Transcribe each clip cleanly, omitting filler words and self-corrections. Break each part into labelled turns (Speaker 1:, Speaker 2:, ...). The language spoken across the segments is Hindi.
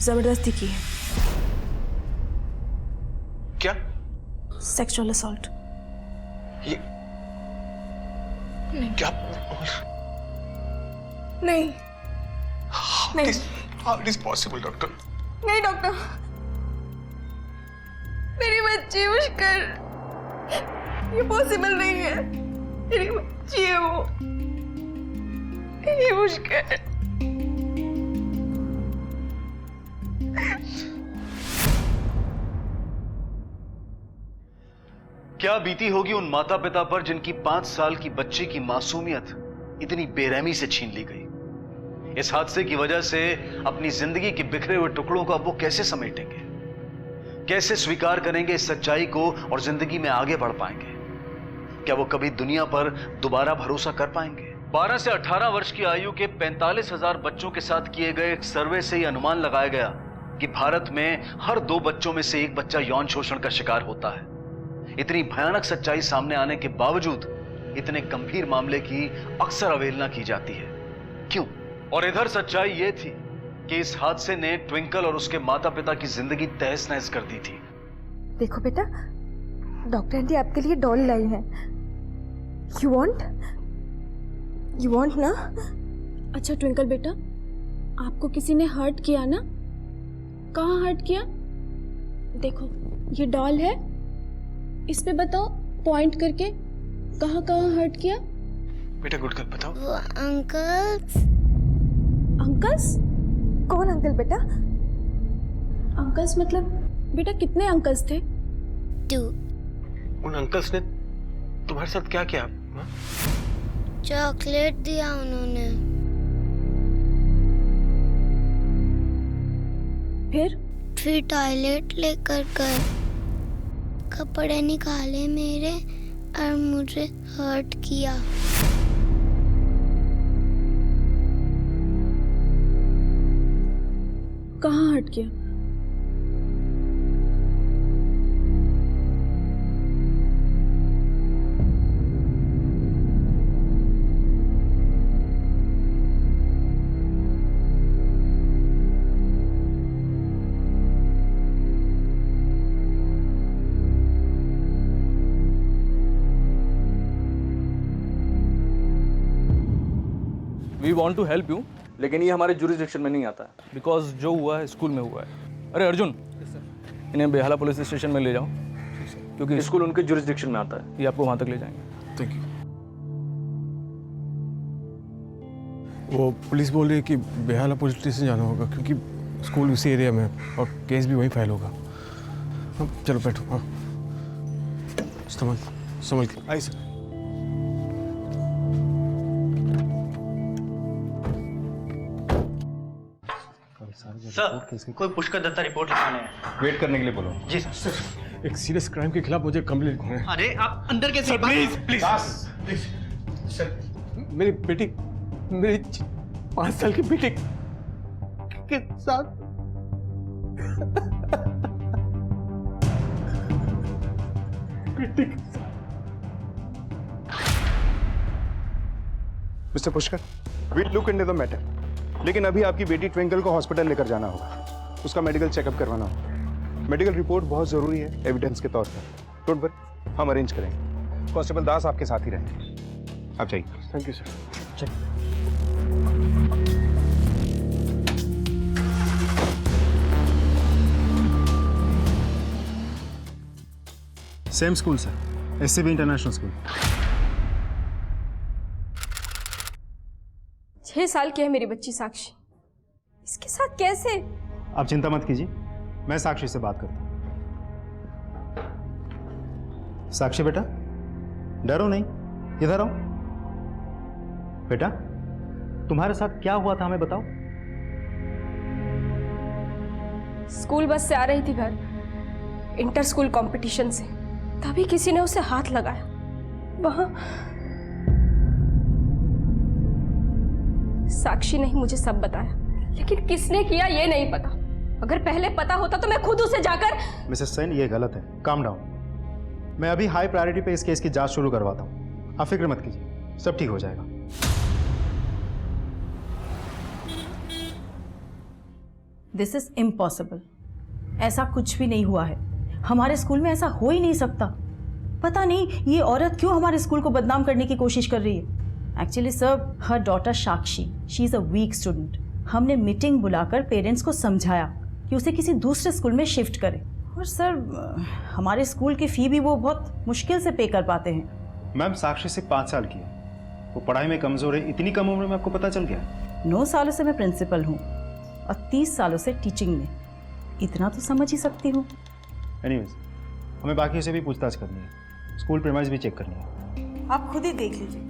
Speaker 1: जबरदस्ती की है।
Speaker 2: क्या?
Speaker 1: Sexual assault.
Speaker 2: ये क्या?
Speaker 1: नहीं नहीं
Speaker 2: How it is possible, doctor?
Speaker 1: नहीं डॉक्टर, मेरी बच्ची मुश्किल, ये पॉसिबल नहीं है। मेरी बच्ची है वो, ये मुश्किल।
Speaker 3: क्या बीती होगी उन माता पिता पर जिनकी 5 साल की बच्ची की मासूमियत इतनी बेरहमी से छीन ली गई। इस हादसे की वजह से अपनी जिंदगी के बिखरे हुए टुकड़ों को अब वो कैसे समेटेंगे, कैसे स्वीकार करेंगे इस सच्चाई को और जिंदगी में आगे बढ़ पाएंगे? क्या वो कभी दुनिया पर दोबारा भरोसा कर पाएंगे? 12 से 18 वर्ष की आयु के 45,000 बच्चों के साथ किए गए एक सर्वे से यह अनुमान लगाया गया कि भारत में हर 2 बच्चों में से एक बच्चा यौन शोषण का शिकार होता है। इतनी भयानक सच्चाई सामने आने के बावजूद इतने गंभीर मामले की अक्सर अवहेलना की जाती है। क्यों? और इधर सच्चाई यह थी कि इस हादसे ने ट्विंकल और उसके माता पिता की जिंदगी तहस नहस कर दी थी।
Speaker 1: देखो बेटा, डॉक्टर आंटी आपके लिए डॉल लाई है। यू वांट ना?
Speaker 4: अच्छा ट्विंकल बेटा, आपको किसी ने हर्ट किया ना? कहाँ हर्ट किया? देखो ये डॉल है, इस पे बताओ पॉइंट करके कहाँ कहाँ हर्ट किया।
Speaker 2: बेटा गुड गर्ल बताओ।
Speaker 5: वो अंकल्स।
Speaker 4: अंकल्स?
Speaker 1: कौन अंकल बेटा?
Speaker 4: अंकल्स मतलब बेटा कितने अंकल्स थे?
Speaker 5: 2।
Speaker 2: उन अंकल्स ने तुम्हारे साथ क्या किया? हाँ?
Speaker 5: चॉकलेट दिया उन्होंने। फिर टॉयलेट लेकर गए, कपड़े निकाले मेरे और मुझे हर्ट किया।
Speaker 4: कहाँ हर्ट किया?
Speaker 6: We want to help you, लेकिन ये हमारे जुरिस्डिक्शन में नहीं आता है, बिकॉज जो हुआ है स्कूल में हुआ है। अरे अर्जुन, इन्हें बेहाला पुलिस स्टेशन में ले जाओ, क्योंकि स्कूल उनके जुरिस्डिक्शन में आता है। ये आपको वहाँ तक ले जाएंगे।
Speaker 7: Thank you. वो पुलिस बोल रही है कि बेहाला पुलिस स्टेशन जाना होगा क्योंकि स्कूल उसी एरिया में है और केस भी वहीं फाइल होगा। हाँ चलो बैठो। हाँ समझ आई सर।
Speaker 8: सर कोई पुष्कर दत्ता रिपोर्ट लिखाने है।
Speaker 6: वेट करने के लिए बोलो।
Speaker 8: जी सर।
Speaker 7: एक सीरियस क्राइम के खिलाफ मुझे कंप्लेंट लिखना है।
Speaker 8: अरे आप अंदर कैसे?
Speaker 7: प्लीज सर, मेरी बेटी, मेरी 5 साल की बेटी के साथ बेटी के साथ।
Speaker 9: Mister Pushkar, we'll look into the matter, लेकिन अभी आपकी बेटी ट्विंकल को हॉस्पिटल लेकर जाना होगा, उसका मेडिकल चेकअप करवाना होगा। मेडिकल रिपोर्ट बहुत जरूरी है एविडेंस के तौर पर। डोंट वरी, हम अरेंज करेंगे। कांस्टेबल दास आपके साथ ही रहेंगे। आप जाइए।
Speaker 7: Thank you sir.
Speaker 9: Same school sir, SCB international school.
Speaker 1: 6 साल की है मेरी बच्ची साक्षी, इसके साथ कैसे?
Speaker 9: आप चिंता मत कीजिए, मैं साक्षी से बात करता हूँ। साक्षी बेटा, डरो नहीं, इधर आओ। बेटा, तुम्हारे साथ क्या हुआ था हमें बताओ।
Speaker 1: स्कूल बस से आ रही थी घर, इंटर स्कूल कंपटीशन से, तभी किसी ने उसे हाथ लगाया। वहां साक्षी ने ही मुझे सब बताया, लेकिन किसने किया ये नहीं पता। अगर पहले पता होता तो मैं खुद उसे जाकर।
Speaker 9: मिसेस सेन, ये गलत है, काम डाउन। मैं अभी हाई प्रायोरिटी पे इस केस की जांच शुरू करवाता हूँ, आप फिक्र मत कीजिए, सब ठीक हो जाएगा।
Speaker 10: This is impossible. ऐसा कुछ भी नहीं हुआ है, हमारे स्कूल में ऐसा हो ही नहीं सकता। पता नहीं ये औरत क्यों हमारे स्कूल को बदनाम करने की कोशिश कर रही है। Actually sir, her daughter Sakshi, she is a weak student. हमने मीटिंग बुलाकर पेरेंट्स को समझाया कि उसे किसी दूसरे स्कूल में शिफ्ट करें। और सर, हमारे स्कूल की फ़ी भी वो बहुत मुश्किल से पे कर पाते हैं।
Speaker 9: मैम, साक्षी सिर्फ 5 साल की है, वो पढ़ाई में कमज़ोर है। इतनी कम उम्र में आपको पता चल गया?
Speaker 10: 9 सालों से मैं प्रिंसिपल हूँ और 30 सालों से टीचिंग में, इतना तो समझ ही सकती हूँ।
Speaker 9: एनीवेज, हमें बाकी से भी पूछताछ करनी है, स्कूल प्रीमाइस भी चेक करनी है।
Speaker 10: आप खुद ही देख लीजिए,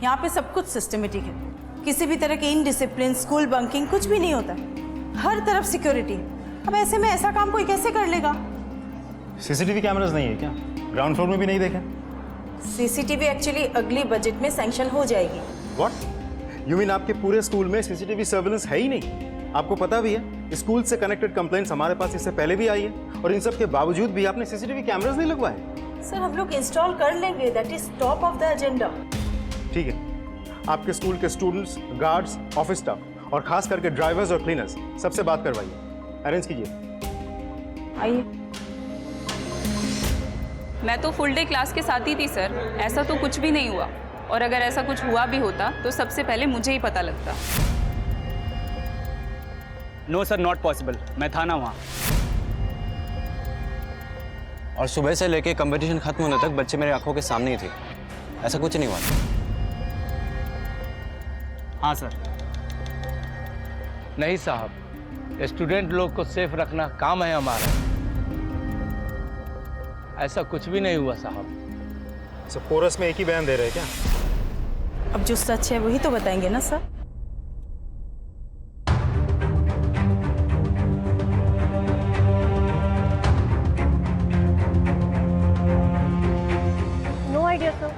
Speaker 10: यहाँ पे सब कुछ सिस्टमेटिक है। किसी भी तरह के इनडिसिप्लिन, स्कूल बंकिंग कुछ भी नहीं होता। हर तरफ सिक्योरिटी है। अब ऐसे में ऐसा काम कोई कैसे कर लेगा?
Speaker 9: सीसीटीवी कैमरास नहीं है क्या? ग्राउंड फ्लोर में भी नहीं देखे?
Speaker 10: सीसीटीवी एक्चुअली अगली बजट में सैंक्शन हो जाएगी।
Speaker 9: व्हाट? यू मीन आपके पूरे स्कूल में सीसीटीवी सर्विलेंस है ही नहीं? आपको पता भी है स्कूल से कनेक्टेड कंप्लेंट्स हमारे पास इससे पहले भी आई है, और इन सब के बावजूद भी आपने सीसीटीवी कैमरास नहीं लगवाए।
Speaker 10: सर, हम लोग इंस्टॉल कर लेंगे, that is top of the agenda.
Speaker 9: ठीक है, आपके स्कूल के स्टूडेंट्स, गार्ड्स, ऑफिस स्टाफ और खास करके ड्राइवर्स और क्लीनर्स सबसे बात करवाइए, अरेंज कीजिए।
Speaker 10: आइए।
Speaker 11: मैं तो फुल डे क्लास के साथ ही थी सर, ऐसा तो कुछ भी नहीं हुआ, और अगर ऐसा कुछ हुआ भी होता तो सबसे पहले मुझे ही पता लगता।
Speaker 8: नो सर, नॉट पॉसिबल, मैं था ना वहाँ।
Speaker 12: और सुबह से लेके कंपटीशन खत्म होने तक बच्चे मेरे आंखों के सामने ही थे, ऐसा कुछ नहीं हुआ।
Speaker 8: हाँ सर।
Speaker 13: नहीं साहब, स्टूडेंट लोग को सेफ रखना काम है हमारा, ऐसा कुछ भी नहीं हुआ साहब।
Speaker 9: सब कोरस में एक ही बयान दे रहे हैं क्या?
Speaker 10: अब जो सच है वही तो बताएंगे ना सर।
Speaker 1: नो आइडिया सर,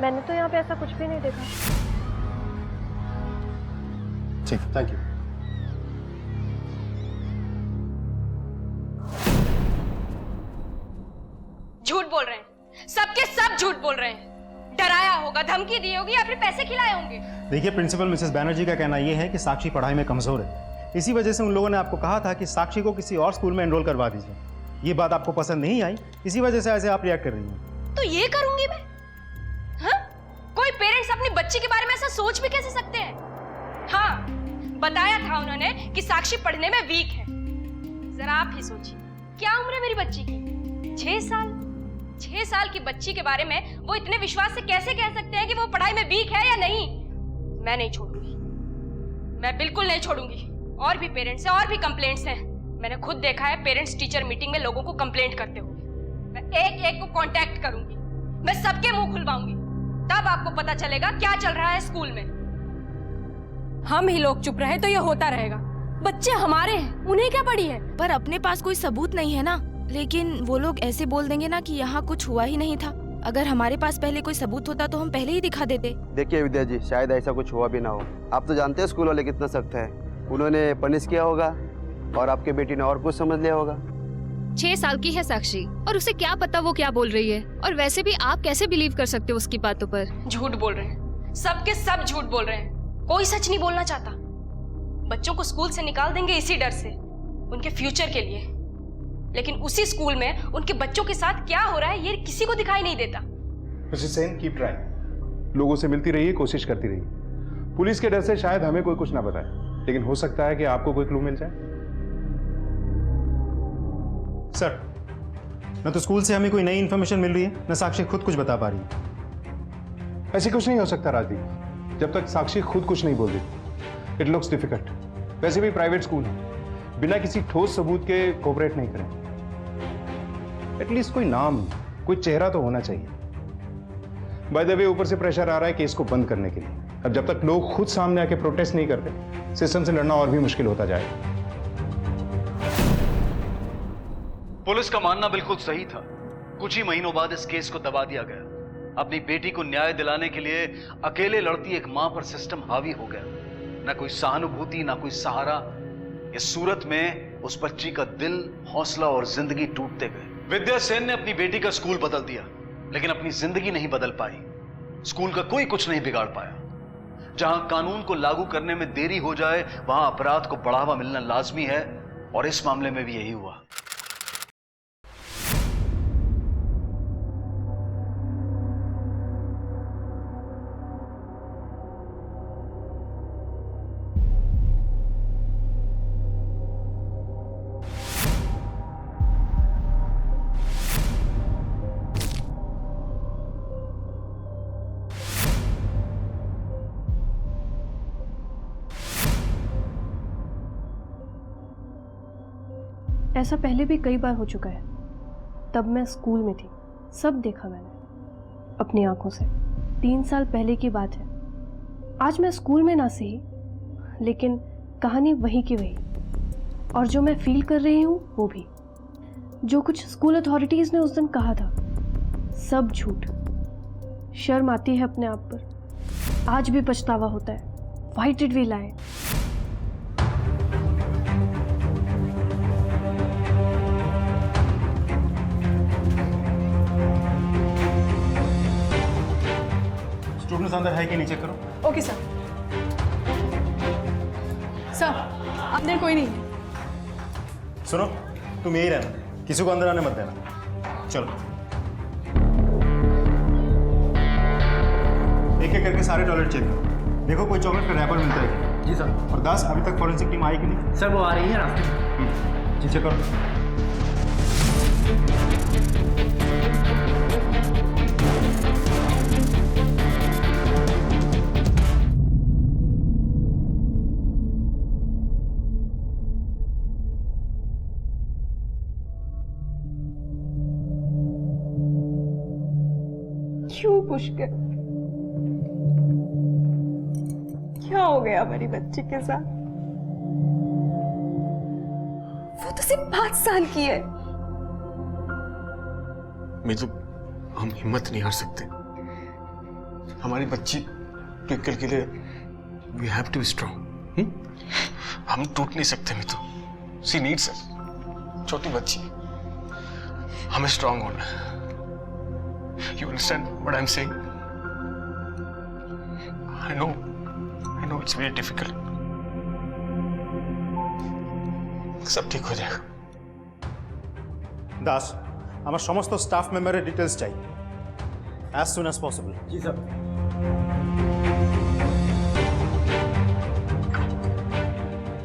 Speaker 1: मैंने तो यहाँ पे ऐसा कुछ भी नहीं देखा।
Speaker 9: ठीक, थैंक यू।
Speaker 1: झूठ बोल रहे हैं, सबके सब झूठ बोल रहे हैं। डराया होगा, धमकी दी होगी या फिर पैसे खिलाए होंगे।
Speaker 9: देखिए, प्रिंसिपल मिसेस बैनर्जी का कहना यह है कि साक्षी पढ़ाई में कमजोर है, इसी वजह से उन लोगों ने आपको कहा था कि साक्षी को किसी और स्कूल में एनरोल करवा दीजिए। ये बात आपको पसंद नहीं आई, इसी वजह से ऐसे आप रिएक्ट कर रही हैं।
Speaker 1: तो ये करूंगी मैं? हाँ? कोई पेरेंट्स अपनी बच्ची के बारे में ऐसा सोच भी कैसे सकते हैं? हाँ, बताया था उन्होंने कि साक्षी पढ़ने में वीक है। जरा आप ही सोचिए, क्या उम्र है मेरी बच्ची की? 6 साल। 6 साल की बच्ची के बारे में वो इतने विश्वास से कैसे कह सकते हैं कि वो पढ़ाई में वीक है या नहीं? मैं नहीं छोड़ूंगी, मैं बिल्कुल नहीं छोड़ूंगी। और भी पेरेंट्स हैं, और भी कंप्लेंट्स हैं। मैंने खुद देखा है पेरेंट्स टीचर मीटिंग में लोगों को कंप्लेंट करते हुए। मैं एक एक को कांटेक्ट करूंगी, मैं सबके मुंह खुलवाऊंगी, तब आपको पता चलेगा क्या चल रहा है स्कूल में। हम ही लोग चुप रहे तो ये होता रहेगा। बच्चे हमारे हैं, उन्हें क्या पड़ी है?
Speaker 4: पर अपने पास कोई सबूत नहीं है ना, लेकिन वो लोग ऐसे बोल देंगे ना कि यहाँ कुछ हुआ ही नहीं था। अगर हमारे पास पहले कोई सबूत होता तो हम पहले ही दिखा देते।
Speaker 12: देखिए विद्या जी, शायद ऐसा कुछ हुआ भी ना हो। आप तो जानते हैं स्कूल वाले कितना सख्त है, उन्होंने पनिश किया होगा और आपके बेटी ने और कुछ समझ लिया होगा।
Speaker 4: 6 साल की है साक्षी, और उसे क्या पता वो क्या बोल रही है। और वैसे भी आप कैसे बिलीव कर सकते हो उसकी बातों पर?
Speaker 1: झूठ बोल रहे हैं, सबके सब झूठ बोल रहे हैं। कोई सच नहीं बोलना चाहता। बच्चों को स्कूल से निकाल देंगे इसी डर से, उनके फ्यूचर के लिए। लेकिन उसी स्कूल में उनके बच्चों के साथ क्या हो रहा है ये किसी को दिखाई नहीं देता।
Speaker 9: Mrs Sen, keep trying. लोगों से मिलती रहिए, कोशिश करती रहिए। पुलिस के डर से शायद हमें कोई कुछ ना बताए, लेकिन हो सकता है कि आपको कोई क्लू मिल जाए। सर, न तो स्कूल से हमें कोई नई इंफॉर्मेशन मिल रही है, न साक्षी खुद कुछ बता पा रही है। ऐसे कुछ नहीं हो सकता राजदीप, जब तक साक्षी खुद कुछ नहीं बोल रही। It looks difficult. वैसे भी प्राइवेट स्कूल है, बिना किसी ठोस सबूत के कोऑपरेट नहीं करें। एटलीस्ट कोई नाम, कोई चेहरा तो होना चाहिए। बाय द वे, ऊपर से प्रेशर आ रहा है केस को बंद करने के लिए। अब जब तक लोग खुद सामने आके प्रोटेस्ट नहीं करते, सिस्टम से लड़ना और भी मुश्किल होता जाएगा।
Speaker 3: पुलिस का मानना बिल्कुल सही था। कुछ ही महीनों बाद इस केस को दबा दिया गया। अपनी बेटी को न्याय दिलाने के लिए अकेले लड़ती एक मां पर सिस्टम हावी हो गया। ना कोई सहानुभूति, ना कोई सहारा। इस सूरत में उस बच्ची का दिल, हौसला और जिंदगी टूटते गए। विद्या सेन ने अपनी बेटी का स्कूल बदल दिया, लेकिन अपनी जिंदगी नहीं बदल पाई। स्कूल का कोई कुछ नहीं बिगाड़ पाया। जहां कानून को लागू करने में देरी हो जाए, वहां अपराध को बढ़ावा मिलना लाजमी है, और इस मामले में भी यही हुआ।
Speaker 14: ऐसा पहले भी कई बार हो चुका है। तब मैं स्कूल में थी, सब देखा मैंने अपनी आंखों से। 3 साल पहले की बात है। आज मैं स्कूल में ना सही, लेकिन कहानी वही की वही, और जो मैं फील कर रही हूँ वो भी। जो कुछ स्कूल अथॉरिटीज़ ने उस दिन कहा था, सब झूठ। शर्म आती है अपने आप पर, आज भी पछतावा होता है। Why did we lie?
Speaker 9: Students अंदर है कि नहीं चेक करो।
Speaker 4: Okay sir. सर अंदर कोई नहीं है।
Speaker 9: सुनो, तुम यही रहना, किसी को अंदर आने मत देना। चलो, एक एक करके सारे टॉयलेट चेक करो। देखो कोई चॉकलेट का रैपर मिलता है क्या?
Speaker 8: जी सर।
Speaker 9: और 10 अभी तक फॉरेंसिक टीम आई कि नहीं?
Speaker 8: सर वो आ रही है रास्ते में।
Speaker 9: जी चेक करो।
Speaker 1: क्यों पुष्कर, क्या हो गया हमारी बच्ची के साथ? वो तो सिर्फ 5 साल की है।
Speaker 7: मैं तो हम हिम्मत नहीं हार सकते। हमारी बच्ची ट्विंकल के लिए we have to be strong. हम टूट नहीं सकते। मैं तो सी नीड्स अस, छोटी बच्ची, हमें स्ट्रांग होना है। You understand what I'm saying? I know it's very difficult. सब ठीक हो जाएगा।
Speaker 9: दास, আমার সমস্ত স্টাফ মেম্বারের ডিটেলস চাই as soon as possible।
Speaker 8: जी सर।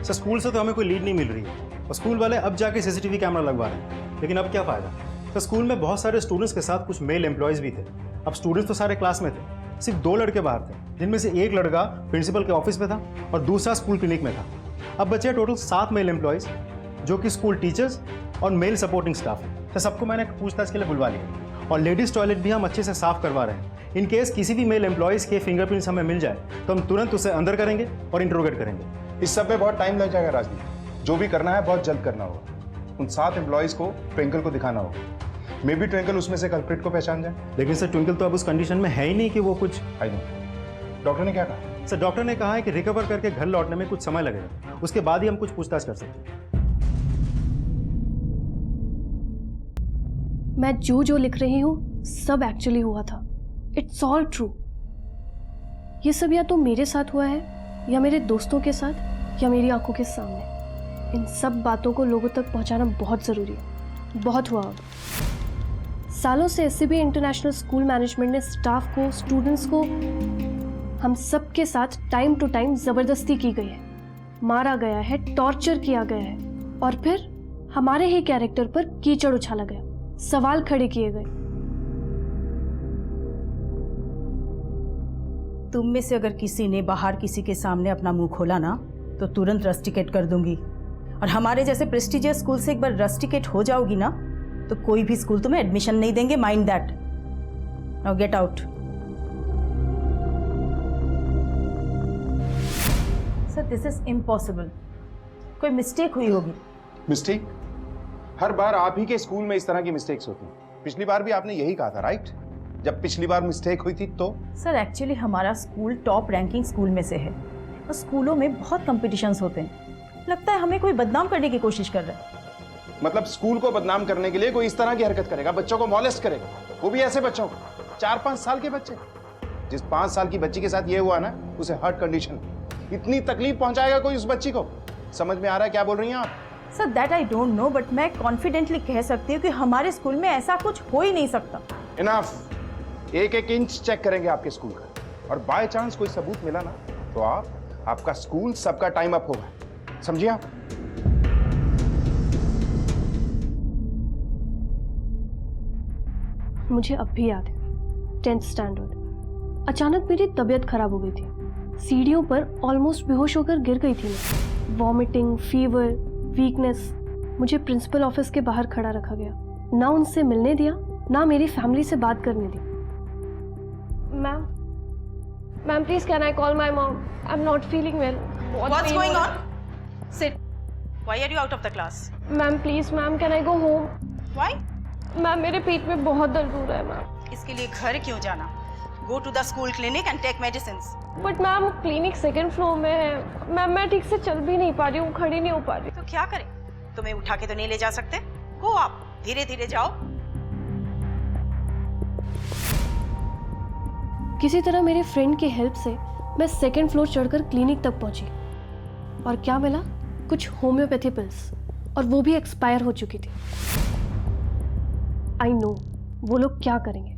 Speaker 9: सर स्कूल से तो हमें कोई लीड नहीं मिल रही है, और स्कूल वाले अब जाके सीसीटीवी कैमरा लगवा रहे हैं, लेकिन अब क्या फायदा? तो स्कूल में बहुत सारे स्टूडेंट्स के साथ कुछ मेल एम्प्लॉयज भी थे। अब स्टूडेंट्स तो सारे क्लास में थे, सिर्फ 2 लड़के बाहर थे, जिनमें से एक लड़का प्रिंसिपल के ऑफिस में था और दूसरा स्कूल क्लिनिक में था। अब बचे टोटल 7 मेल एम्प्लॉयज, जो कि स्कूल टीचर्स और मेल सपोर्टिंग स्टाफ है। तो सबको मैंने पूछताछ के लिए बुलवा लिया, और लेडीज टॉयलेट भी हम अच्छे से साफ करवा रहे हैं। इन केस किसी भी मेल एम्प्लॉयज के फिंगरप्रिंट्स हमें मिल जाए तो हम तुरंत उसे अंदर करेंगे और इंट्रोगेट करेंगे।
Speaker 15: इस सब पे बहुत टाइम लग जाएगा राजदीप, जो भी करना है बहुत जल्द करना होगा। उन 7 एम्प्लॉयज को ट्विंकल को दिखाना होगा। मे बी ट्विंकल उसमें से कल्प्रिट को पहचान जाए।
Speaker 9: लेकिन सर ट्विंकल तो अब उस कंडीशन में है ही नहीं कि वो कुछ।
Speaker 15: I know. डॉक्टर ने क्या कहा?
Speaker 9: सर डॉक्टर ने कहा है कि रिकवर करके घर लौटने में कुछ समय लगेगा, उसके बाद ही हम कुछ पूछताछ कर सकते हैं।
Speaker 14: मैं जो लिख रही हूँ सब एक्चुअली हुआ था। It's all true. ये सब या तो मेरे साथ हुआ है, या मेरे दोस्तों के साथ, या मेरी आंखों के सामने। इन सब बातों को लोगों तक पहुंचाना बहुत ज़रूरी है। बहुत हुआ अब। सालों से एससीबी इंटरनेशनल स्कूल मैनेजमेंट ने स्टाफ को, स्टूडेंट्स को, हम सब के साथ टाइम टू टाइम ज़बरदस्ती की गई है, मारा गया है, टॉर्चर किया गया है, और फिर हमारे ही कैरेक्टर पर कीचड़ उछाला गया, सवाल खड़े किए गए।
Speaker 10: तुम में से अगर किसी ने बाहर किसी के सामने अपना मुंह खोला ना, तो तुरंत रस्टिकेट कर दूंगी। और हमारे जैसे प्रेस्टिजियस स्कूल से एक बार रस्टिकेट हो जाओगी ना, तो कोई भी स्कूल तुम्हें एडमिशन नहीं देंगे। Mind that. Now get out. Sir this is impossible. कोई मिस्टेक हुई होगी।
Speaker 15: मिस्टेक? हर बार आप ही के स्कूल में इस तरह की मिस्टेक्स होती हैं। पिछली बार भी आपने यही कहा था, राइट? जब पिछली बार मिस्टेक हुई थी तो?
Speaker 10: सर एक्चुअली हमारा स्कूल टॉप रैंकिंग स्कूल में से है, और स्कूलों में बहुत कॉम्पिटिशन्स होते हैं। लगता है हमें कोई बदनाम करने की कोशिश कर रहा है।
Speaker 15: मतलब स्कूल को बदनाम करने के लिए कोई इस तरह की हरकत करेगा, बच्चों को मॉलेस्ट करेगा, वो भी ऐसे बच्चों को, 4-5 साल के बच्चे। जिस 5 साल की बच्ची के साथ ये हुआ ना, उसे हार्ट कंडीशन, इतनी तकलीफ पहुंचाएगा कोई उस बच्ची को। समझ में आ रहा है क्या बोल रही हैं आप?
Speaker 10: Sir that I don't know, but मैं कॉन्फिडेंटली कह सकती हूँ कि हमारे स्कूल में ऐसा कुछ हो ही नहीं सकता।
Speaker 15: इनफ। एक एक इंच चेक करेंगे आपके स्कूल का, और बाय चांस कोई सबूत मिला ना तो आपका स्कूल सबका टाइम अप होगा, समझिए आप?
Speaker 14: मुझे अब भी याद है 10th स्टैंडर्ड, अचानक मेरी तबीयत खराब हो गई थी। सीढ़ियों पर ऑलमोस्ट बेहोश होकर गिर गई थी मैं। Vomiting, fever, weakness. मुझे प्रिंसिपल ऑफिस के बाहर खड़ा रखा गया, ना उनसे मिलने दिया, ना मेरी फैमिली से बात करने दी। Ma'am please can I call my mom? I am not feeling well.
Speaker 10: What's going on? Sit. Why are you out of the class?
Speaker 14: Ma'am please ma'am can I go home?
Speaker 10: Why?
Speaker 14: Ma'am मेरे पेट में बहुत दर्द हो रहा है मैम।
Speaker 10: इसके लिए घर क्यों जाना? Go to the school clinic and take medicines.
Speaker 14: But ma'am clinic 2nd floor में है। मैम मैं ठीक से चल भी नहीं पा रही हूँ, खड़ी नहीं हो पा रही।
Speaker 10: तो क्या करें? तुम्हें उठा के तो नहीं ले जा सकते। गो आप, धीरे धीरे जाओ।
Speaker 14: किसी तरह मेरे फ्रेंड की हेल्प से मैं 2nd फ्लोर चढ़कर क्लिनिक तक पहुंची, और क्या मिला? कुछ होम्योपैथी पिल्स, और वो भी एक्सपायर हो चुकी थी। आई नो वो लोग क्या करेंगे।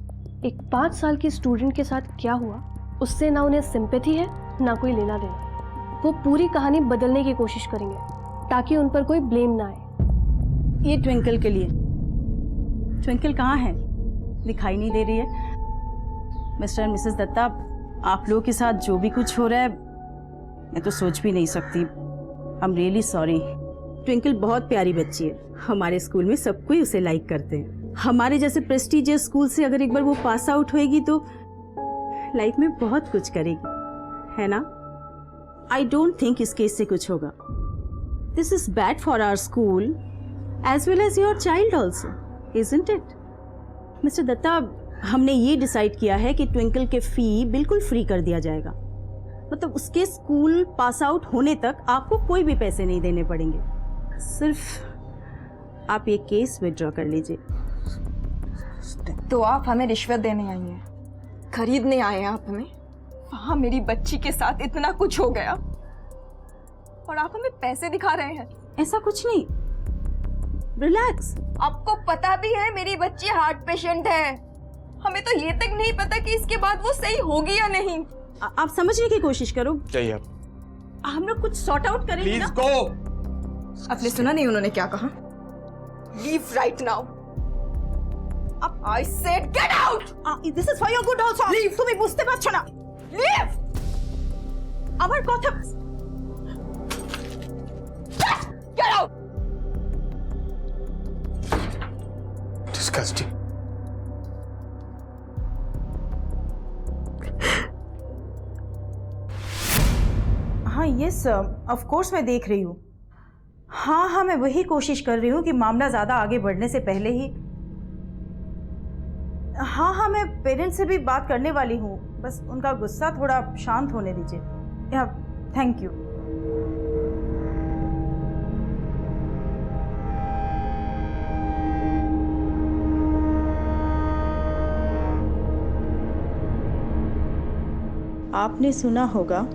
Speaker 14: एक 5 साल की स्टूडेंट के साथ क्या हुआ, उससे ना उन्हें सिंपैथी है ना कोई लेना देना। वो पूरी कहानी बदलने की कोशिश करेंगे ताकि उन पर कोई ब्लेम ना आए।
Speaker 10: ये ट्विंकल के लिए। ट्विंकल कहाँ है? दिखाई नहीं दे रही है। मिस्टर एंड मिसेस दत्ता, आप लोगों के साथ जो भी कुछ हो रहा है मैं तो सोच भी नहीं सकती। I am really sorry. Twinkle बहुत प्यारी बच्ची है, हमारे स्कूल में सब कोई उसे लाइक करते हैं। हमारे जैसे प्रेस्टीजियस स्कूल से अगर एक बार वो पास आउट होएगी तो लाइफ में बहुत कुछ करेगी, है ना? आई डोंट थिंक इस केस से कुछ होगा। This is bad for our school as well as your child also, isn't it? Mister Datta, हमने ये डिसाइड किया है कि ट्विंकल के फी बिल्कुल फ्री कर दिया जाएगा। मतलब उसके स्कूल पास आउट होने तक आपको कोई भी पैसे नहीं देने पड़ेंगे। सिर्फ आप ये केस विड्रॉ कर लीजिए।
Speaker 1: तो आप हमें रिश्वत देने आई हैं, खरीदने आए हैं आप हमें? वहां मेरी बच्ची के साथ इतना कुछ हो गया और आप हमें पैसे दिखा रहे हैं?
Speaker 10: ऐसा कुछ नहीं, रिलैक्स।
Speaker 1: आपको पता भी है मेरी बच्ची हार्ट पेशेंट है। हमें तो ये तक नहीं पता कि इसके बाद वो सही होगी या नहीं।
Speaker 10: आप समझने की कोशिश करो।
Speaker 7: चाहिए आप।
Speaker 10: हम लोग कुछ सॉर्ट आउट करेंगे ना।
Speaker 7: Please go.
Speaker 1: आपने सुना नहीं उन्होंने क्या कहा? Leave right now. I said get out!
Speaker 10: This is for your good also. Leave. তুমি বুঝতে পারছো না? Leave. আমার কথা।
Speaker 1: Get out!
Speaker 7: Disgusting.
Speaker 10: हाँ यस ऑफ कोर्स मैं देख रही हूँ। हाँ मैं वही कोशिश कर रही हूँ कि मामला ज़्यादा आगे बढ़ने से पहले ही। हाँ मैं पेरेंट्स से भी बात करने वाली हूँ, बस उनका गुस्सा थोड़ा शांत होने दीजिए। Thank you. आपने सुना होगा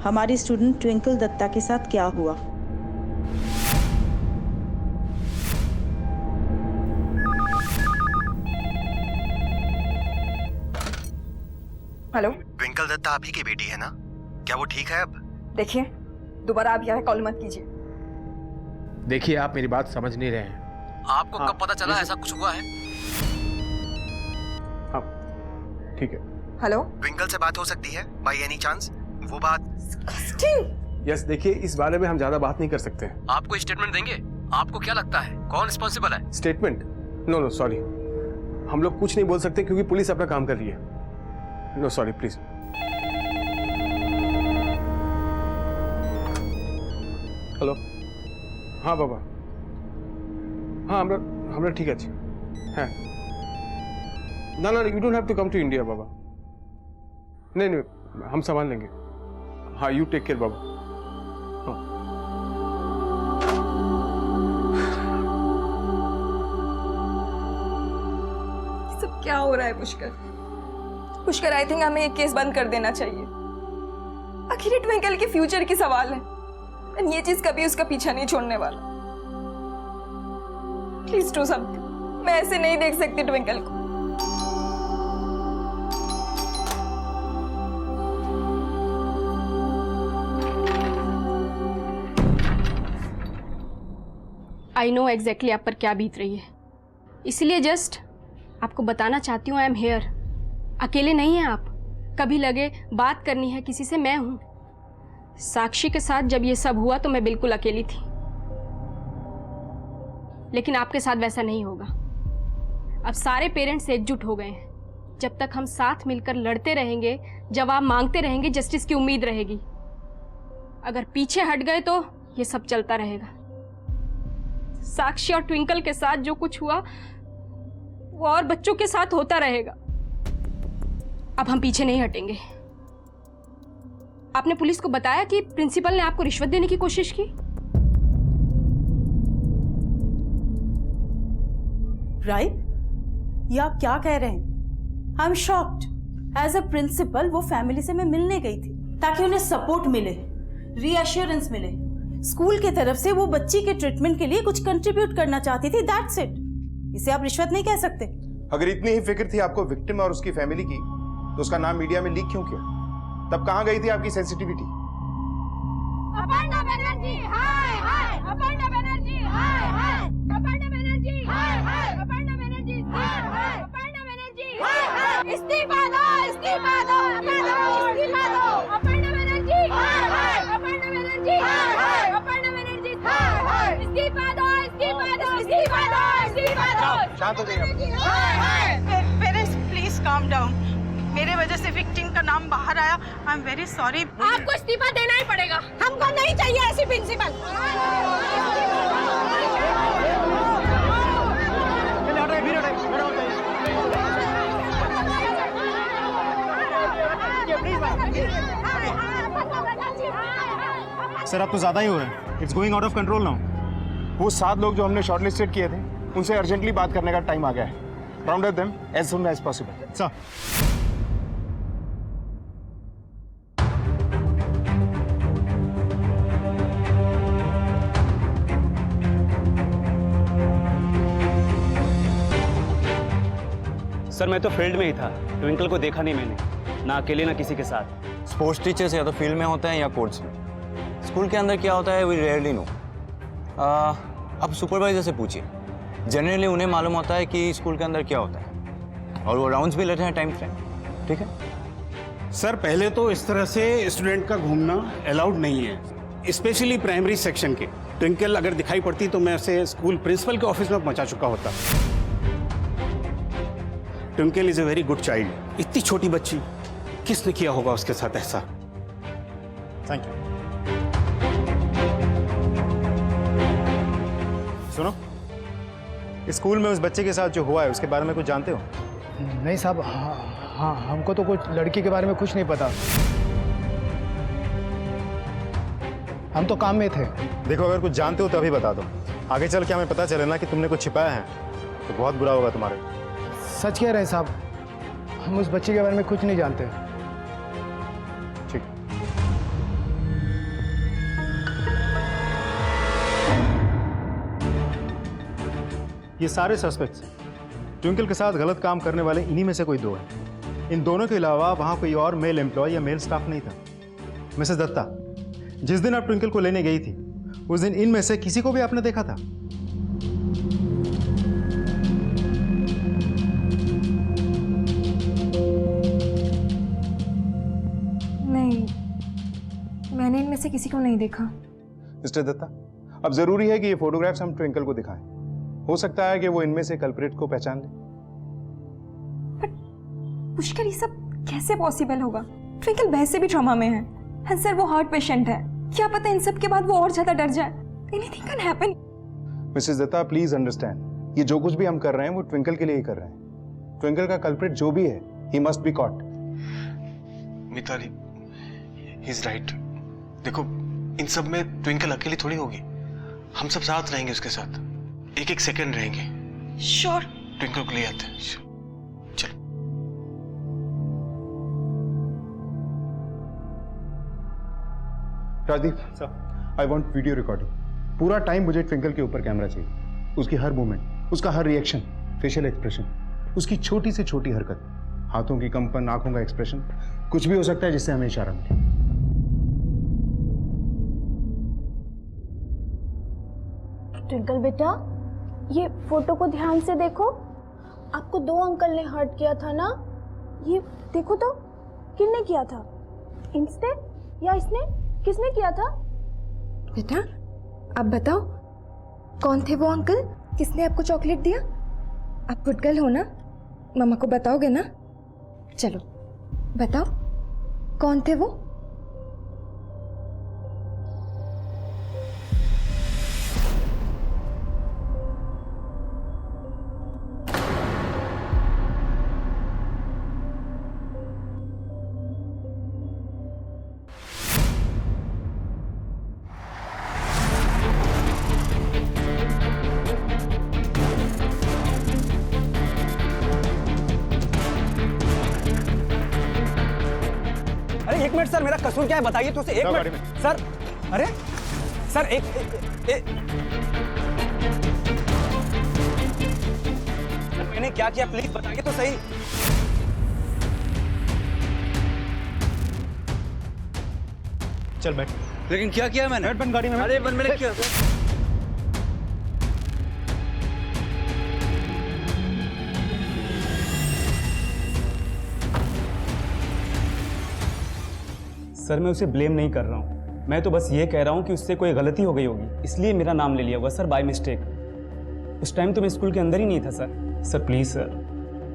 Speaker 10: हमारी स्टूडेंट ट्विंकल दत्ता के साथ क्या हुआ।
Speaker 1: हेलो,
Speaker 12: ट्विंकल दत्ता आप ही की बेटी है ना? क्या वो ठीक है अब?
Speaker 1: देखिए दोबारा आप यहाँ कॉल मत कीजिए।
Speaker 2: देखिए आप मेरी बात समझ नहीं रहे हैं।
Speaker 6: आपको कब पता चला ऐसा कुछ हुआ है?
Speaker 9: हाँ ठीक है।
Speaker 1: हेलो,
Speaker 12: ट्विंकल से बात हो सकती है बाय एनी चांस? वो बात
Speaker 7: यस देखिए, इस बारे में हम ज्यादा बात नहीं कर सकते हैं।
Speaker 6: आपको स्टेटमेंट देंगे? आपको क्या लगता है कौन रिस्पॉन्सिबल है?
Speaker 7: स्टेटमेंट? नो सॉरी, हम लोग कुछ नहीं बोल सकते क्योंकि पुलिस अपना काम कर रही है। No sorry please. हेलो, हाँ बाबा, हाँ हमरा ठीक আছে। হ্যাঁ ना you don't have to come to India बाबा। नहीं हम संभाल लेंगे। हाँ यू टेक केयर बाबा। हाँ।
Speaker 1: सब क्या हो रहा है पुष्कर? आई थिंक हमें ये केस बंद कर देना चाहिए। आखिर ट्विंकल के फ्यूचर की सवाल है, ये चीज कभी उसका पीछा नहीं छोड़ने वाला। Please do something. मैं ऐसे नहीं देख सकती ट्विंकल को।
Speaker 14: आई नो एग्जैक्टली आप पर क्या बीत रही है, इसलिए जस्ट आपको बताना चाहती हूँ आई एम हेयर। अकेले नहीं हैं आप, कभी लगे बात करनी है किसी से, मैं हूँ। साक्षी के साथ जब ये सब हुआ तो मैं बिल्कुल अकेली थी, लेकिन आपके साथ वैसा नहीं होगा। अब सारे पेरेंट्स एकजुट हो गए हैं। जब तक हम साथ मिलकर लड़ते रहेंगे, जवाब मांगते रहेंगे, जस्टिस की उम्मीद रहेगी। अगर पीछे हट गए तो ये सब चलता रहेगा। साक्षी और ट्विंकल के साथ जो कुछ हुआ वो और बच्चों के साथ होता रहेगा। अब हम पीछे नहीं हटेंगे। आपने पुलिस को बताया कि प्रिंसिपल ने आपको रिश्वत देने की कोशिश की?
Speaker 10: राइट, ये आप क्या कह रहे हैं? I am shocked. As a principal वो फैमिली से मैं मिलने गई थी ताकि उन्हें सपोर्ट मिले, रीअश्योरेंस मिले। स्कूल की तरफ से वो बच्ची के ट्रीटमेंट के लिए कुछ कंट्रीब्यूट करना चाहती थी, दैट्स इट। इसे आप रिश्वत नहीं कह सकते।
Speaker 15: अगर इतनी ही फिक्र थी आपको विक्टिम और उसकी फैमिली की, तो उसका नाम मीडिया में लीक क्यों किया? तब कहां गई थी आपकी सेंसिटिविटी?
Speaker 5: अपर्णा बनर्जी हाय हाय, अपर्णा बनर्जी हाय हाय, अपर्णा बनर्जी हाय हाय, अपर्णा बनर्जी हाय हाय, अपर्णा बनर्जी हाय हाय, इस्तीफा दो, इस्तीफा दो, इस्तीफा दो, अपर्णा बनर्जी हाय हाय, अपर्णा बनर्जी हाय हाय, अपर्णा बनर्जी हाय हाय, इस्तीफा दो, इस्तीफा दो, इस्तीफा दो, इस्तीफा दो।
Speaker 15: शांत हो जाइए।
Speaker 10: Parents please calm down. मेरे वजह से विक्टिम का नाम बाहर आया, आई एम वेरी सॉरी।
Speaker 5: आपको इस्तीफा देना ही पड़ेगा, हमको नहीं चाहिए ऐसी प्रिंसिपल।
Speaker 9: सर आप तो ज्यादा ही हो रहे हैं। It's going out of control now. वो 7 लोग जो हमने शॉर्टलिस्टेड किए थे, उनसे अर्जेंटली बात करने का टाइम आ गया है। Round up them as soon as possible. Sir
Speaker 13: sir मैं तो फील्ड में ही था, ट्विंकल को देखा नहीं मैंने, ना अकेले ना किसी के साथ।
Speaker 16: स्पोर्ट्स टीचर्स या तो फील्ड में होते हैं या कोर्ट्स में। स्कूल के अंदर क्या होता है वी रेयरली नो। अब सुपरवाइजर से पूछिए, जनरली उन्हें मालूम होता है कि स्कूल के अंदर क्या होता है, और वो राउंड्स भी लेते हैं टाइम फ्रेम। ठीक है
Speaker 17: सर, पहले तो इस तरह से स्टूडेंट का घूमना अलाउड नहीं है, स्पेशली प्राइमरी सेक्शन के। ट्विंकल अगर दिखाई पड़ती तो मैं उसे स्कूल प्रिंसिपल के ऑफिस में पहुंचा चुका होता। Twinkle is a very good child. इतनी छोटी बच्ची, किसने किया होगा उसके साथ ऐसा?
Speaker 9: Thank you. सुनो, स्कूल में उस बच्चे के साथ जो हुआ है उसके बारे में कुछ जानते हो?
Speaker 18: नहीं साहब, हाँ हमको तो कुछ लड़की के बारे में कुछ नहीं पता। हम तो काम में थे।
Speaker 9: देखो, अगर कुछ जानते हो तो अभी बता दो। आगे चल के हमें पता चले ना कि तुमने कुछ छिपाया है तो बहुत बुरा होगा तुम्हारे।
Speaker 18: सच कह रहे हैं साहब, हम उस बच्चे के बारे में कुछ नहीं जानते।
Speaker 9: ठीक। ये सारे सस्पेक्ट्स ट्विंकल के साथ गलत काम करने वाले इन्हीं में से कोई 2 हैं। इन दोनों के अलावा वहां कोई और मेल एम्प्लॉय या मेल स्टाफ नहीं था। मिसेस दत्ता, जिस दिन आप ट्विंकल को लेने गई थी उस दिन इनमें से किसी को भी आपने देखा था?
Speaker 1: नहीं, मैंने इनमें से किसी को नहीं देखा।
Speaker 15: मिस्टर दत्ता, अब जरूरी है कि ये फोटोग्राफ्स हम ट्विंकल को दिखाएं। हो सकता है कि वो इनमें से कल्प्रिट को पहचान ले।
Speaker 1: पुष्कर, ये सब कैसे पॉसिबल होगा? ट्विंकल वैसे भी ट्रॉमा में है। एंड सर, वो हार्ट पेशेंट है। क्या पता इन सब के बाद वो और ज्यादा डर जाए। Anything can happen.
Speaker 15: Missus Datta, please understand, ये जो कुछ भी हम कर रहे हैं वो ट्विंकल के लिए ही कर रहे हैं। ट्विंकल का कल्प्रिट जो भी है, he must be caught.
Speaker 7: Mitali, he is right. देखो, इन सब में ट्विंकल अकेली थोड़ी होगी। हम सब साथ रहेंगे उसके साथ, एक सेकंड रहेंगे।
Speaker 1: श्योर।
Speaker 7: ट्विंकल को ले आते हैं। चलो।
Speaker 15: Rajdeep, I want video recording. पूरा टाइम मुझे ट्विंकल के ऊपर कैमरा चाहिए, उसकी हर मूवमेंट।
Speaker 9: उसका हर रिएक्शन, फेशियल एक्सप्रेशन, उसकी छोटी से छोटी हरकत, हाथों की कंपन, आंखों का एक्सप्रेशन, कुछ भी हो सकता है जिससे हमें इशारा मिले।
Speaker 4: ट्विंकल बेटा, ये फोटो को ध्यान से देखो। आपको 2 अंकल ने हर्ट किया था ना? ये देखो तो, किसने किया था? इसने या इसने? किसने किया था?
Speaker 1: बेटा आप बताओ, कौन थे वो अंकल? किसने आपको चॉकलेट दिया? आप गुड गर्ल हो ना? मम्मा को बताओगे ना? चलो बताओ, कौन थे वो?
Speaker 13: एक मिनट सर, मेरा कसूर क्या है बताइए तो। एक मिनट सर। अरे सर एक मैंने क्या किया प्लीज बताइए तो सही।
Speaker 15: चल बैठ।
Speaker 13: लेकिन क्या किया मैंने?
Speaker 15: बैठ बन गाड़ी में।
Speaker 13: अरे मैंने क्या? सर मैं उसे ब्लेम नहीं कर रहा हूँ, मैं तो बस ये कह रहा हूँ कि उससे कोई गलती हो गई होगी, इसलिए मेरा नाम ले लिया होगा सर, बाय मिस्टेक। उस टाइम तो मैं स्कूल के अंदर ही नहीं था सर। सर प्लीज़ सर,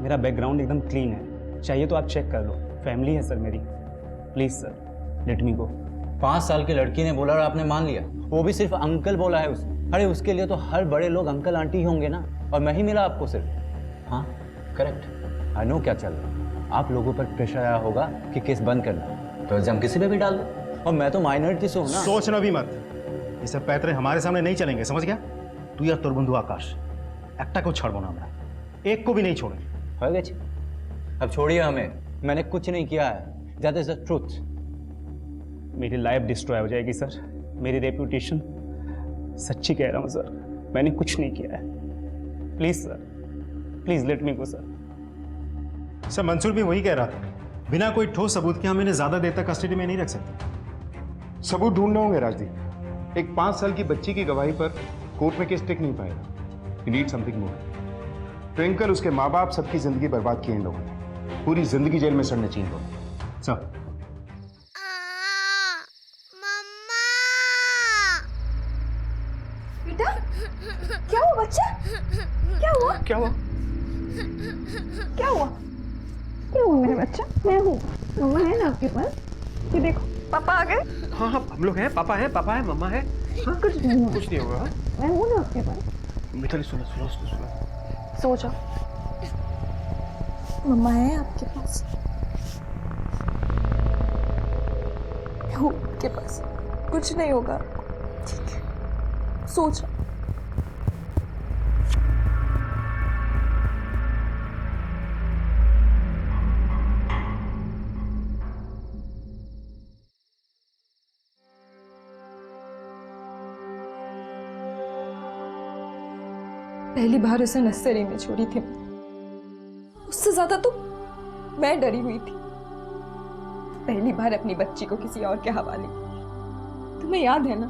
Speaker 13: मेरा बैकग्राउंड एकदम क्लीन है, चाहिए तो आप चेक कर लो, फैमिली है सर मेरी। प्लीज़ सर लेट मी गो।
Speaker 16: 5 साल की लड़की ने बोला और आपने मान लिया? वो भी सिर्फ अंकल बोला है उसने। अरे उसके लिए तो हर बड़े लोग अंकल आंटी ही होंगे ना, और मैं ही मिला आपको सिर्फ। हाँ करेक्ट, आई नो क्या चल रहा है। आप लोगों पर प्रेशर आया होगा कि केस बंद करना, तो एग्जाम किसी पे भी डाल दो, और मैं तो माइनॉरिटी से हूँ ना।
Speaker 15: सोचना भी मत, ये सब पैतरे हमारे सामने नहीं चलेंगे, समझ गया? तू या तोर बंधु आकाश একটা को छोड़ो ना, हमरा एक को भी नहीं छोड़े।
Speaker 16: हो गया, अब छोड़िए हमें, मैंने कुछ नहीं किया है, दैट इज द ट्रूथ।
Speaker 13: मेरी लाइफ डिस्ट्रॉय हो जाएगी सर, मेरी रेप्यूटेशन। सच्ची कह रहा हूँ सर, मैंने कुछ नहीं किया है। Please sir, please let me go sir.
Speaker 15: Sir Mansoor भी वही कह रहा था, बिना कोई ठोस सबूत के हम इन्हें ज्यादा देर तक कस्टडी में नहीं रख सकते।
Speaker 9: सबूत ढूंढने होंगे राजदीप। एक 5 साल की बच्ची की गवाही पर कोर्ट में केस टिक नहीं पाएगा। You need something more. Twinkle, उसके माँ बाप, सबकी जिंदगी बर्बाद की इन लोगों ने, पूरी जिंदगी जेल में सड़ने चाहिए लोग। सब
Speaker 1: बेटा क्या हुआ बच्चा? क्या हुआ?
Speaker 15: क्या हुआ?
Speaker 1: क्या हुआ? क्या हुआ मेरे बच्चा? मैं हूँ, मम्मा है ना आपके पास? ये देखो पापा आ गए।
Speaker 15: हाँ हाँ हम लोग हैं, पापा है, मम्मा है। हाँ? कुछ नहीं होगा।
Speaker 1: मैं हूँ ना आपके पास।
Speaker 15: मिताली सुनो।
Speaker 1: सो जाओ, मम्मा है आपके पास। मैं हूँ आपके पास, कुछ नहीं होगा, ठीक है? सो जाओ। पहली बार उसे नर्सरी में छोड़ी थी, उससे ज्यादा तो मैं डरी हुई थी। पहली बार अपनी बच्ची को किसी और के हवाले की। तुम्हें याद है ना,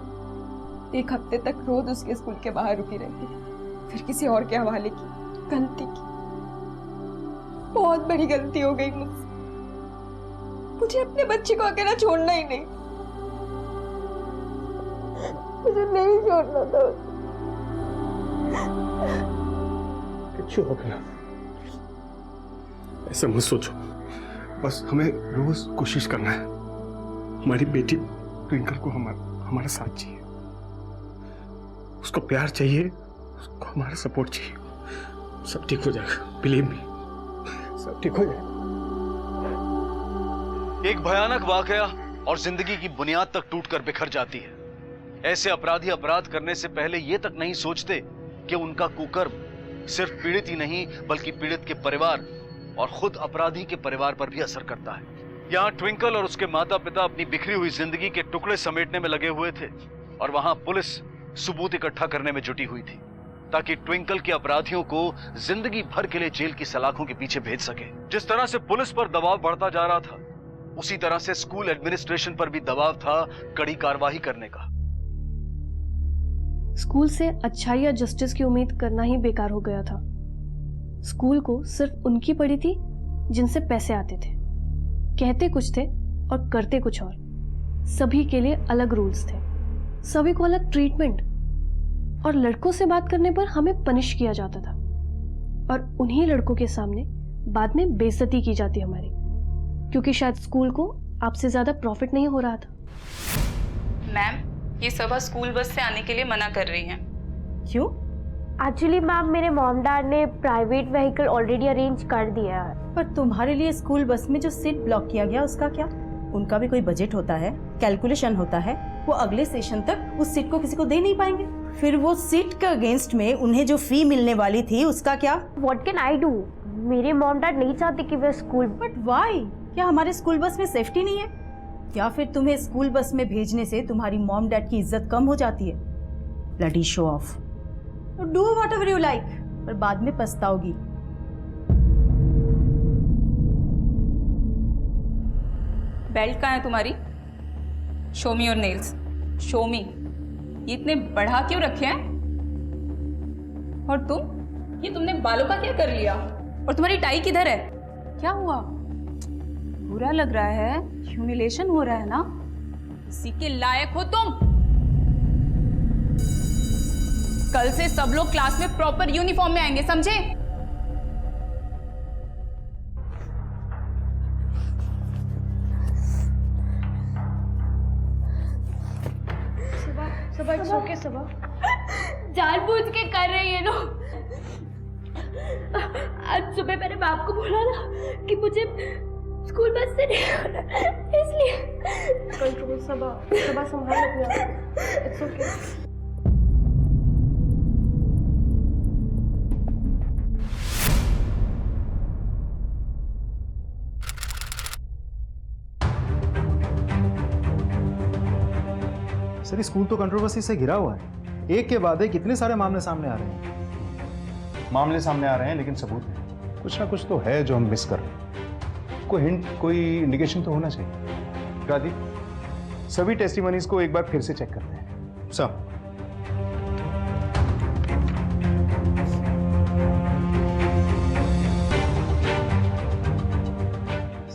Speaker 1: 1 हफ्ते तक रोज उसके स्कूल के बाहर रुकी रहती, फिर किसी और के हवाले की। गलती की, बहुत बड़ी गलती हो गई मुझसे। मुझे अपने बच्चे को अकेला छोड़ना ही नहीं, मुझे नहीं छोड़ना था।
Speaker 15: कुछ हो गया, ऐसा मत सोचो, बस हमें रोज कोशिश करना है। हमारी बेटी ट्विंकल को हमारा साथ चाहिए, उसको प्यार चाहिए, उसको हमारा सपोर्ट चाहिए। सब ठीक हो जाएगा, बिलीव मी, सब ठीक हो जाएगा।
Speaker 3: एक भयानक वाकया और जिंदगी की बुनियाद तक टूटकर बिखर जाती है। ऐसे अपराधी अपराध करने से पहले यह तक नहीं सोचते कि उनका कुकर्म सिर्फ पीड़ित ही नहीं बल्कि पीड़ित के परिवार और खुद अपराधी के परिवार पर भी असर करता है। यहाँ ट्विंकल और उसके माता पिता अपनी बिखरी हुई जिंदगी के टुकड़े समेटने में लगे हुए थे और वहां पुलिस सबूत इकट्ठा करने में जुटी हुई थी। ताकि ट्विंकल के अपराधियों को जिंदगी भर के लिए जेल की सलाखों के पीछे भेज सके। जिस तरह से पुलिस पर दबाव बढ़ता जा रहा था, उसी तरह से स्कूल एडमिनिस्ट्रेशन पर भी दबाव था कड़ी कार्रवाई करने का।
Speaker 14: स्कूल से अच्छाई या जस्टिस की उम्मीद करना ही बेकार हो गया था। स्कूल को सिर्फ उनकी पड़ी थी जिनसे पैसे आते थे। कहते कुछ थे और करते कुछ और। सभी के लिए अलग रूल्स थे, सभी को अलग ट्रीटमेंट, और लड़कों से बात करने पर हमें पनिश किया जाता था और उन्हीं लड़कों के सामने बाद में बेइज्जती की जाती हमारी, क्योंकि शायद स्कूल को आपसे ज्यादा प्रॉफिट नहीं हो रहा था।
Speaker 11: मैम, ये सभा स्कूल बस से आने के लिए मना कर रही हैं।
Speaker 10: क्यों?
Speaker 5: एक्चुअली मैम, मेरे मॉम डैड ने प्राइवेट व्हीकल ऑलरेडी अरेंज कर दिया है।
Speaker 10: पर तुम्हारे लिए स्कूल बस में जो सीट ब्लॉक किया गया उसका क्या? उनका भी कोई बजट होता है, कैलकुलेशन होता है। वो अगले सेशन तक उस सीट को किसी को दे नहीं पाएंगे। फिर वो सीट के अगेंस्ट में उन्हें जो फी मिलने वाली थी उसका क्या?
Speaker 5: What can I do? मेरे मॉम डैड नहीं चाहते कि मैं स्कूल।
Speaker 10: But why? क्या हमारे स्कूल बस में सेफ्टी नहीं है? या फिर तुम्हें स्कूल बस में भेजने से तुम्हारी मॉम डैड की इज्जत कम हो जाती है? Bloody show off. Do whatever you like, पर बाद में पछताओगी।
Speaker 11: बेल्ट कहाँ है तुम्हारी? Show me your nails, show मी। ये इतने बढ़ा क्यों रखे हैं? और तुम, ये तुमने बालों का क्या कर लिया? और तुम्हारी टाई किधर है? क्या हुआ? बुरा लग रहा है, ह्यूमिलेशन हो रहा है ना? इसी के लायक हो तुम। कल से सब लोग क्लास में प्रॉपर यूनिफॉर्म में आएंगे, समझे?
Speaker 14: सबा इट्स ओके सबा।
Speaker 5: जानबूझ के कर रही है ना। आज सुबह मैंने मैम को बोला ना कि मुझे स्कूल बस से नहीं आना, इसलिए।
Speaker 14: कंट्रोल सबा, सबा संभाल अपने आप। It's okay.
Speaker 18: सर, स्कूल तो कंट्रोवर्सी से घिरा हुआ है। एक के बाद एक कितने सारे मामले सामने आ रहे हैं।
Speaker 9: मामले सामने आ रहे हैं, लेकिन सबूत नहीं। कुछ ना कुछ तो है जो हम मिस कर रहे हैं। कोई हिंट, कोई इंडिकेशन तो होना चाहिए। राजीव, सभी टेस्टिमनीज को एक बार फिर से चेक करते हैं।
Speaker 18: सर,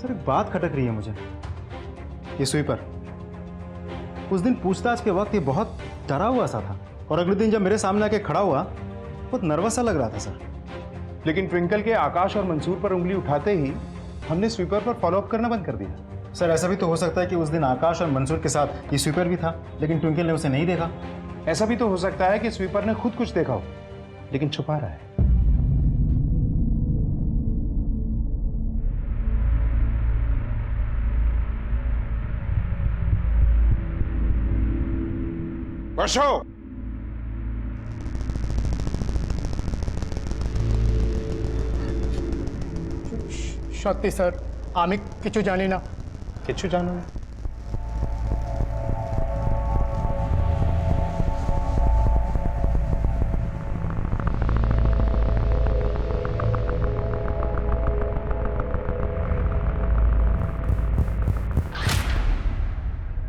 Speaker 18: एक बात खटक रही है मुझे। ये स्वीपर उस दिन पूछताछ के वक्त ये बहुत डरा हुआ सा था, और अगले दिन जब मेरे सामने आके खड़ा हुआ बहुत नर्वस सा लग रहा था सर।
Speaker 9: लेकिन ट्विंकल के आकाश और मंसूर पर उंगली उठाते ही हमने स्वीपर पर फॉलोअप करना बंद कर दिया।
Speaker 18: सर, ऐसा भी तो हो सकता है कि उस दिन आकाश और मंसूर के साथ ये स्वीपर भी था, लेकिन ट्विंकल ने उसे नहीं देखा।
Speaker 9: ऐसा भी तो हो सकता है कि स्वीपर ने खुद कुछ देखा हो, लेकिन छुपा रहा है। बसो।
Speaker 18: সত্যি স্যার, আমি কিছু জানি না।
Speaker 9: কিছু জানো না?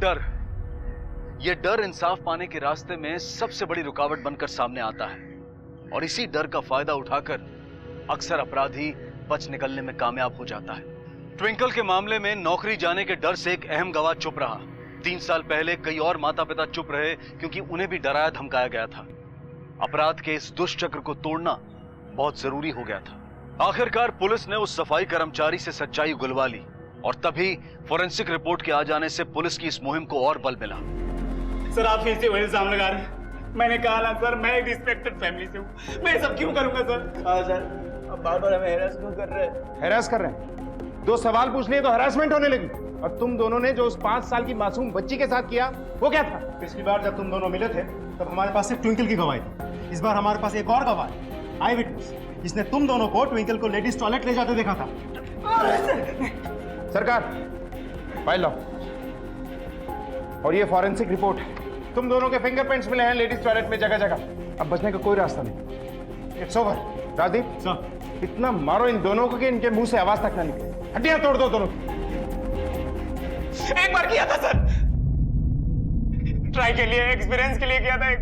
Speaker 3: डर, ये डर इंसाफ पाने के रास्ते में सबसे बड़ी रुकावट बनकर सामने आता है, और इसी डर का फायदा उठाकर अक्सर अपराधी बच निकलने में कामयाब हो जाता है। ट्विंकल के मामले में नौकरी जाने के डर से एक अहम गवाह चुप रहा। 3 साल पहले कई और माता पिता चुप रहे क्योंकि उन्हें भी डराया धमकाया गया था। अपराध के इस दुष्चक्र को तोड़ना बहुत जरूरी हो गया था। आखिरकार पुलिस ने उस सफाई कर्मचारी से सच्चाई उगलवा ली, और तभी फोरेंसिक रिपोर्ट के आ जाने से पुलिस की इस मुहिम को और बल मिला।
Speaker 13: सर, आप फिर से वही इल्जाम लगा रहे हैं। मैंने कहा ना सर, मैं एक रिस्पेक्टेड फैमिली से हूँ, मैं सब क्यों करूंगा सर?
Speaker 12: हाँ सर, अब बार बार हमें हैरास क्यों कर रहे हैं?
Speaker 9: हैरास कर रहे हैं? 2 सवाल पूछ लिए तो हैरासमेंट होने लगी। और तुम दोनों ने जो उस 5 साल की मासूम बच्ची के साथ किया, वो क्या था?
Speaker 18: पिछली बार जब तुम दोनों मिले थे तब हमारे पास सिर्फ ट्विंकल की गवाही थी। इस बार हमारे पास एक और गवाह है, आई विटनेस, जिसने तुम दोनों को ट्विंकल को लेडीज टॉयलेट ले जाते देखा था।
Speaker 9: सरकार, फाइल लाओ। और ये फॉरेंसिक रिपोर्ट तुम दोनों के फिंगरप्रिंट्स मिले हैं लेडीज टॉयलेट में जगह जगह। अब बचने का कोई रास्ता नहीं। It's over. राजदीप सर, इतना मारो इन दोनों को कि इनके मुंह से आवाज तक ना निकले। हड्डियां तोड़ दो दोनों की।
Speaker 13: एक बार किया था सर, ट्राई के लिए, एक्सपीरियंस के लिए किया था।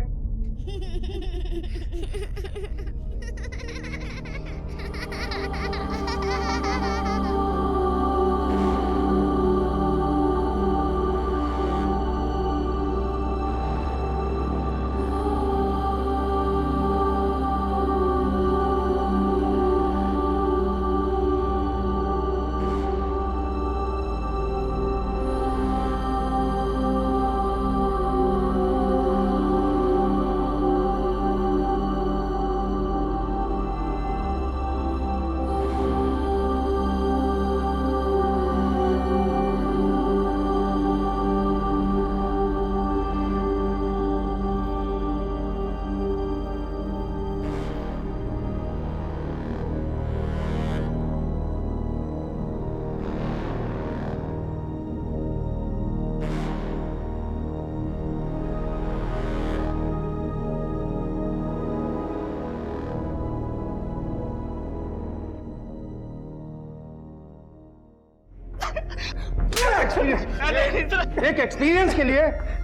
Speaker 9: एक एक्सपीरियंस के लिए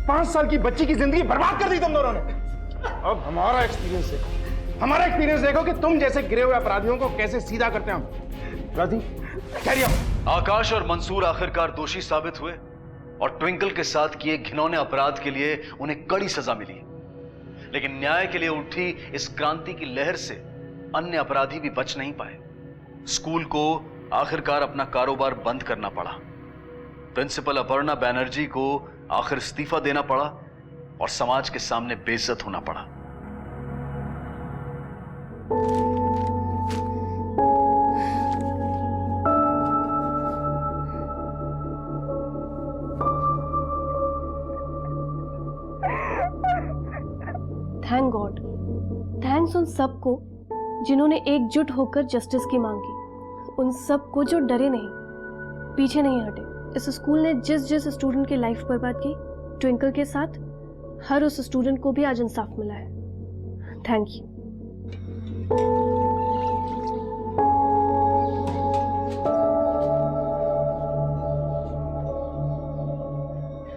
Speaker 9: 5 साल की बच्ची की जिंदगी बर्बाद कर दी तुम दोनों ने। अब हमारा एक्सपीरियंस देखो, हमारा एक्सपीरियंस देखो कि तुम जैसे गिरे हुए अपराधियों को कैसे सीधा करते हैं हम। राजदीप,
Speaker 3: आकाश और मंसूर आखिरकार दोषी साबित हुए और ट्विंकल के साथ किए घिनौने अपराध के लिए उन्हें कड़ी सजा मिली। लेकिन न्याय के लिए उठी इस क्रांति की लहर से अन्य अपराधी भी बच नहीं पाए। स्कूल को आखिरकार अपना कारोबार बंद करना पड़ा। प्रिंसिपल अपर्णा बैनर्जी को आखिर इस्तीफा देना पड़ा और समाज के सामने बेइज्जत होना पड़ा।
Speaker 14: थैंक गॉड, थैंक्स उन सबको जिन्होंने एकजुट होकर जस्टिस की मांग की, उन सबको जो डरे नहीं, पीछे नहीं हटे। इस स्कूल ने जिस जिस स्टूडेंट की लाइफ बर्बाद की, ट्विंकल के साथ हर उस स्टूडेंट को भी आज इंसाफ मिला है। Thank you.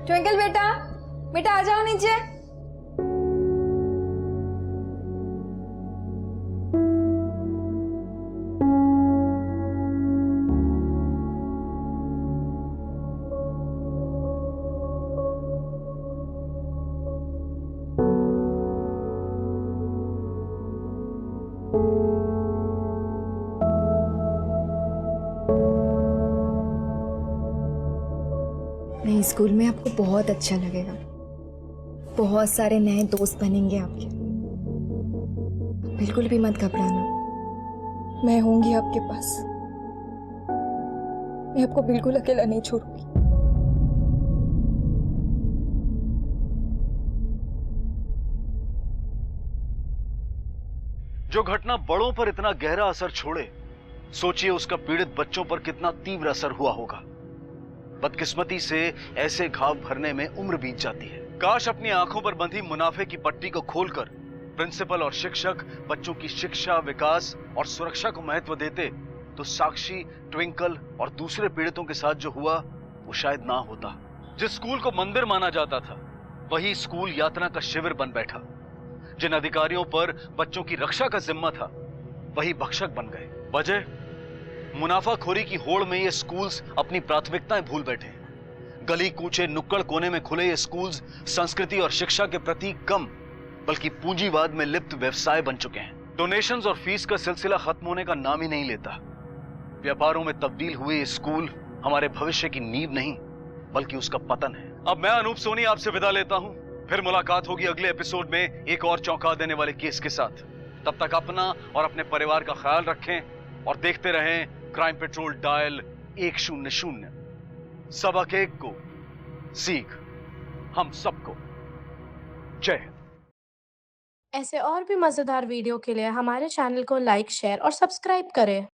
Speaker 1: ट्विंकल बेटा, बेटा आ जाओ नीचे।
Speaker 19: नए स्कूल में आपको बहुत अच्छा लगेगा, बहुत सारे नए दोस्त बनेंगे आपके। बिल्कुल भी मत घबराना,
Speaker 1: मैं होंगी आपके पास। मैं आपको बिल्कुल अकेला नहीं छोड़ूंगी।
Speaker 3: जो घटना बड़ों पर इतना गहरा असर छोड़े, सोचिए उसका पीड़ित बच्चों पर कितना तीव्र असर हुआ होगा। बदकिस्मती से ऐसे घाव भरने में उम्र बीत जाती है। काश अपनी आंखों पर बंधी मुनाफे की पट्टी को खोलकर प्रिंसिपल और शिक्षक बच्चों की शिक्षा, विकास और सुरक्षा को महत्व देते तो साक्षी, ट्विंकल और दूसरे पीड़ितों के साथ जो हुआ वो शायद ना होता। जिस स्कूल को मंदिर माना जाता था, वही स्कूल यातना का शिविर बन बैठा। जिन अधिकारियों पर बच्चों की रक्षा का जिम्मा था, वही भक्षक बन गए। वजह, मुनाफाखोरी की होड़ में ये स्कूल्स अपनी प्राथमिकताएं भूल बैठे। गली कूचे, नुक्कड़ कोने में खुले ये स्कूल्स संस्कृति और शिक्षा के प्रति कम बल्कि पूंजीवाद में लिप्त व्यवसाय बन चुके हैं। डोनेशंस और फीस का सिलसिला खत्म होने का नाम ही नहीं लेता। व्यापारों में तब्दील हुए ये स्कूल हमारे भविष्य की नींव नहीं बल्कि उसका पतन है। अब मैं अनूप सोनी आपसे विदा लेता हूं। फिर मुलाकात होगी अगले एपिसोड में एक और चौंका देने वाले केस के साथ। तब तक अपना और अपने परिवार का ख्याल रखें और देखते रहें क्राइम पेट्रोल डायल 100। सबक एक को सीख हम सबको। जय हिंद।
Speaker 14: ऐसे और भी मज़ेदार वीडियो के लिए हमारे चैनल को लाइक, शेयर और सब्सक्राइब करें।